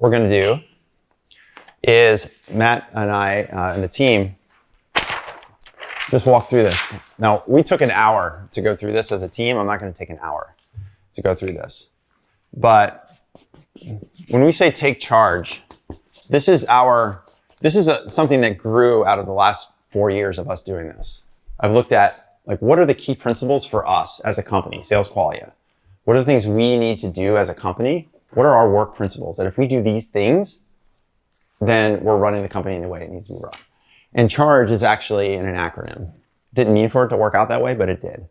we're going to do is Matt and I and the team just walk through this. Now, we took an hour to go through this as a team. I'm not going to take an hour to go through this. But when we say take charge, this is something that grew out of the last 4 years of us doing this. I've looked at, like, what are the key principles for us as a company, SalesQualia? What are the things we need to do as a company? What are our work principles? That if we do these things, then we're running the company in the way it needs to be run. And CHAARGE is actually an acronym. Didn't mean for it to work out that way, but it did.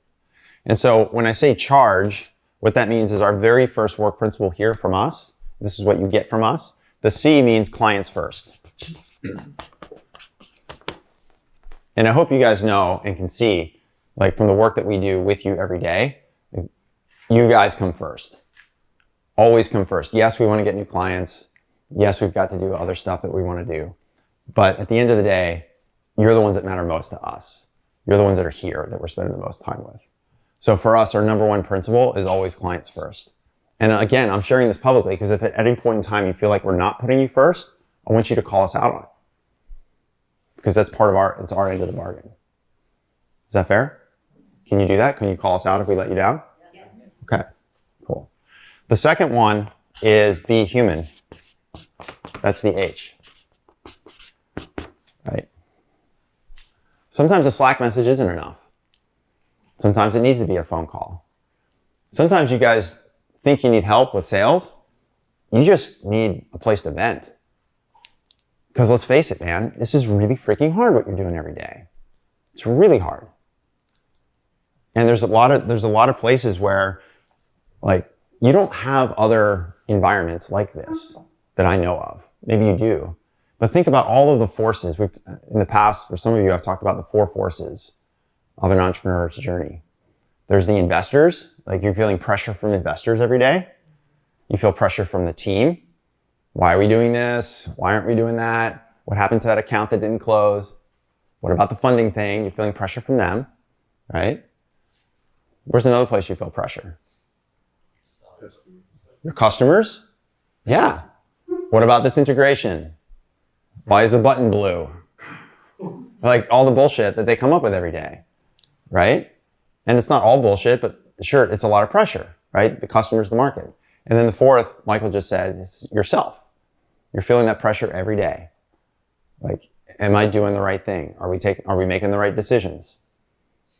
And so when I say CHAARGE, what that means is our very first work principle here from us. This is what you get from us. The C means clients first. And I hope you guys know and can see, like, from the work that we do with you every day, you guys come first. Always come first. Yes, we want to get new clients. Yes, we've got to do other stuff that we want to do. But at the end of the day, you're the ones that matter most to us. You're the ones that are here, that we're spending the most time with. So for us, our number one principle is always clients first. And again, I'm sharing this publicly because if at any point in time you feel like we're not putting you first, I want you to call us out on it. Because that's part of it's our end of the bargain. Is that fair? Can you do that? Can you call us out if we let you down? Yes. Okay, cool. The second one is be human. That's the H. Right? Sometimes a Slack message isn't enough. Sometimes it needs to be a phone call. Sometimes you guys think you need help with sales. You just need a place to vent. Because let's face it, man, this is really freaking hard what you're doing every day. It's really hard. And there's a lot of places where, like, you don't have other environments like this that I know of. Maybe you do. But think about all of the forces. In the past, for some of you, I've talked about the 4 forces of an entrepreneur's journey. There's the investors, like you're feeling pressure from investors every day. You feel pressure from the team. Why are we doing this? Why aren't we doing that? What happened to that account that didn't close? What about the funding thing? You're feeling pressure from them, right? Where's another place you feel pressure? Your customers? Yeah. What about this integration? Why is the button blue? Like all the bullshit that they come up with every day, right? And it's not all bullshit, but sure, it's a lot of pressure, right? The customer's the market. And then the fourth, Michael just said, is yourself. You're feeling that pressure every day. Like, am I doing the right thing? Are we making the right decisions?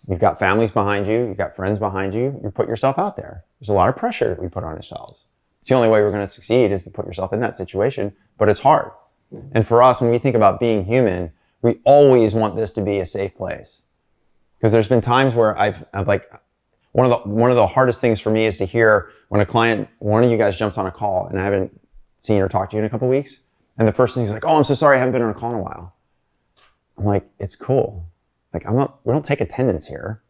You've got families behind you. You've got friends behind you. You put yourself out there. There's a lot of pressure that we put on ourselves. It's the only way we're going to succeed is to put yourself in that situation, but it's hard. And for us, when we think about being human, we always want this to be a safe place. Because there's been times where I've like, one of the hardest things for me is to hear when a client, one of you guys jumps on a call and I haven't seen or talked to you in a couple of weeks. And the first thing is like, oh, I'm so sorry, I haven't been on a call in a while. I'm like, it's cool. Like, we don't take attendance here.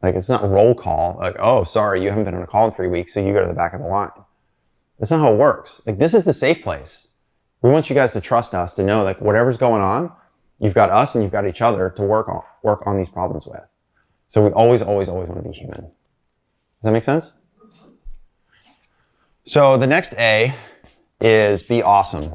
Like, it's not a roll call. Like, oh, sorry, you haven't been on a call in 3 weeks, so you go to the back of the line. That's not how it works. Like, this is the safe place. We want you guys to trust us, to know, like, whatever's going on, you've got us and you've got each other to work on these problems with. So we always, always, always want to be human. Does that make sense? So the next A is be awesome.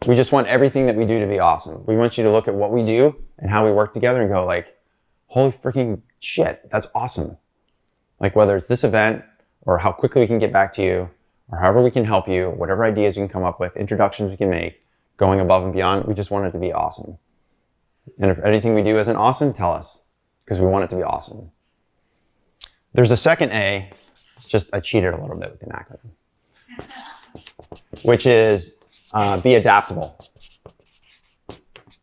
We just want everything that we do to be awesome. We want you to look at what we do and how we work together and go like, holy freaking shit, that's awesome. Like whether it's this event or how quickly we can get back to you or however we can help you, whatever ideas we can come up with, introductions we can make, going above and beyond, we just want it to be awesome. And if anything we do isn't awesome, tell us, because we want it to be awesome. There's a second A, I cheated a little bit with the acronym, which is be adaptable.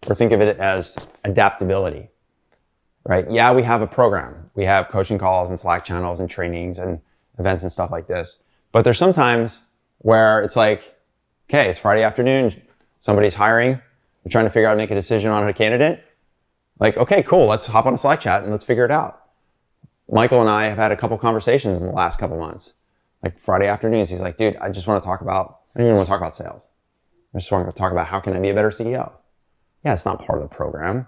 Or think of it as adaptability, right? Yeah, we have a program. We have coaching calls and Slack channels and trainings and events and stuff like this. But there's sometimes where it's like, okay, it's Friday afternoon, somebody's hiring, we're trying to figure out, make a decision on a candidate. Like, okay, cool, let's hop on a Slack chat and let's figure it out. Michael and I have had a couple conversations in the last couple months. Like Friday afternoons, he's like, dude, I don't even want to talk about sales. I just want to talk about how can I be a better CEO? Yeah, it's not part of the program.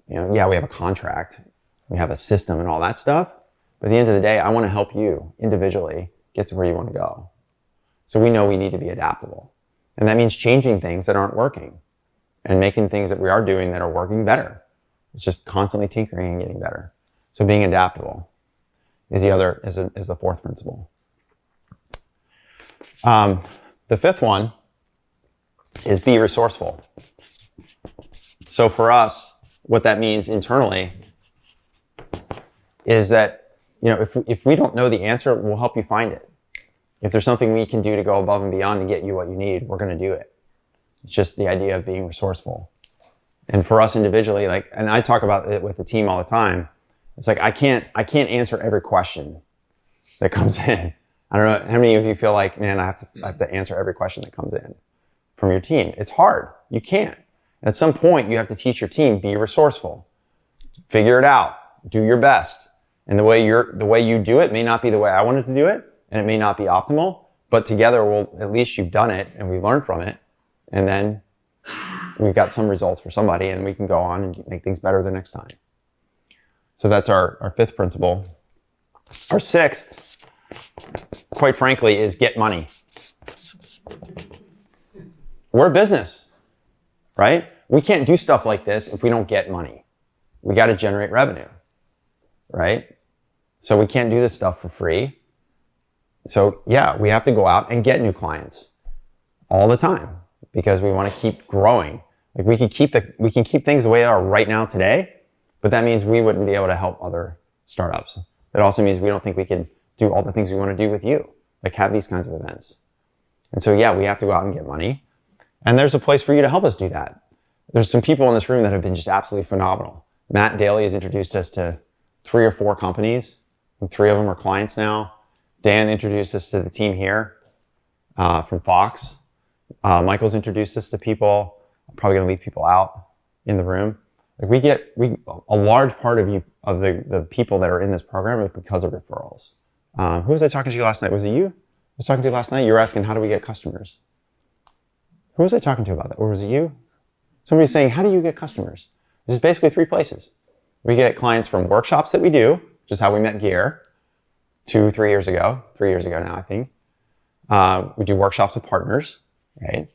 You know, yeah, we have a contract, we have a system and all that stuff. But at the end of the day, I want to help you individually get to where you want to go. So we know we need to be adaptable. And that means changing things that aren't working and making things that we are doing that are working better. It's just constantly tinkering and getting better. So being adaptable is the fourth principle. The fifth one is be resourceful. So for us, what that means internally is that, if we don't know the answer, we'll help you find it. If there's something we can do to go above and beyond to get you what you need, we're going to do it. It's just the idea of being resourceful. And for us individually, and I talk about it with the team all the time. It's like, I can't answer every question that comes in. I don't know how many of you feel like, man, I have to answer every question that comes in from your team. It's hard. You can't. At some point, you have to teach your team, be resourceful, figure it out, do your best. And the way you do it may not be the way I wanted to do it, and it may not be optimal, but together, at least you've done it and we've learned from it. And then we've got some results for somebody and we can go on and make things better the next time. So that's our fifth principle. Our sixth, quite frankly, is get money. We're a business, right? We can't do stuff like this if we don't get money. We got to generate revenue, right? So we can't do this stuff for free. So yeah, we have to go out and get new clients all the time because we want to keep growing. Like we can keep things the way they are right now today, but that means we wouldn't be able to help other startups. It also means we don't think we can do all the things we want to do with you, like have these kinds of events. And so yeah, we have to go out and get money. And there's a place for you to help us do that. There's some people in this room that have been just absolutely phenomenal. Matt Daly has introduced us to 3 or 4 companies, and 3 of them are clients now. Dan introduced us to the team here from Fox. Michael's introduced us to people. I'm probably going to leave people out in the room. Like a large part of the people that are in this program is because of referrals. Who was I talking to last night? Was it you? I was talking to you last night. You were asking, how do we get customers? Who was I talking to about that? Or was it you? Somebody was saying, how do you get customers? This is basically 3 places. We get clients from workshops that we do, which is how we met Gear 3 years ago now, I think. We do workshops with partners, right?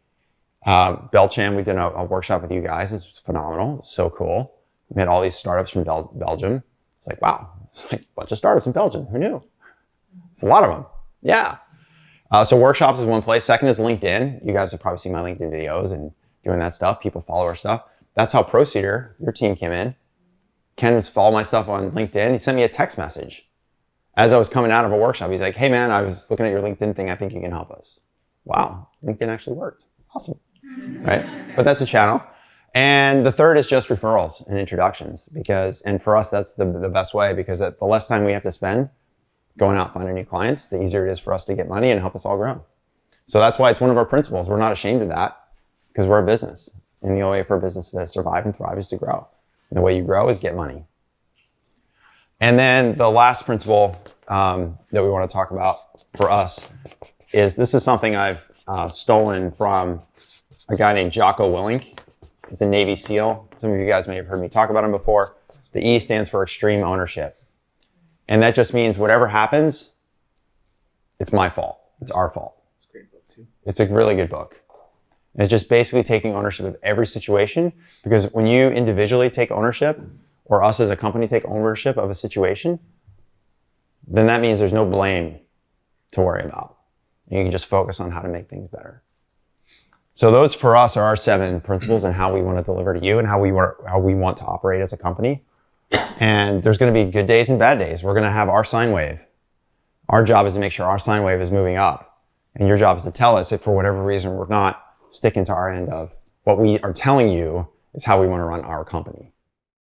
Belcham, we did a workshop with you guys. It's phenomenal. It's so cool. We met all these startups from Belgium. It's like, wow, it's like a bunch of startups in Belgium. Who knew? It's a lot of them. Yeah. So workshops is one place. Second is LinkedIn. You guys have probably seen my LinkedIn videos and doing that stuff. People follow our stuff. That's how ProSeeder, your team, came in. Ken was following my stuff on LinkedIn. He sent me a text message as I was coming out of a workshop. He's like, hey man, I was looking at your LinkedIn thing. I think you can help us. Wow, LinkedIn actually worked. Awesome, right? But that's a channel. And the third is just referrals and introductions and for us, that's the best way because the less time we have to spend going out finding new clients, the easier it is for us to get money and help us all grow. So that's why it's one of our principles. We're not ashamed of that because we're a business. And the only way for a business to survive and thrive is to grow. And the way you grow is get money. And then the last principle that we want to talk about for us is this is something I've stolen from a guy named Jocko Willink. He's a Navy SEAL. Some of you guys may have heard me talk about him before. The E stands for extreme ownership. And that just means whatever happens, it's my fault. It's our fault. It's a great book too. It's a really good book. And it's just basically taking ownership of every situation, because when you individually take ownership, or us as a company take ownership of a situation, then that means there's no blame to worry about. You can just focus on how to make things better. So those for us are our 7 principles and how we want to deliver to you and how we want to operate as a company. And there's going to be good days and bad days. We're going to have our sine wave. Our job is to make sure our sine wave is moving up. And your job is to tell us if for whatever reason we're not sticking to our end of what we are telling you is how we want to run our company.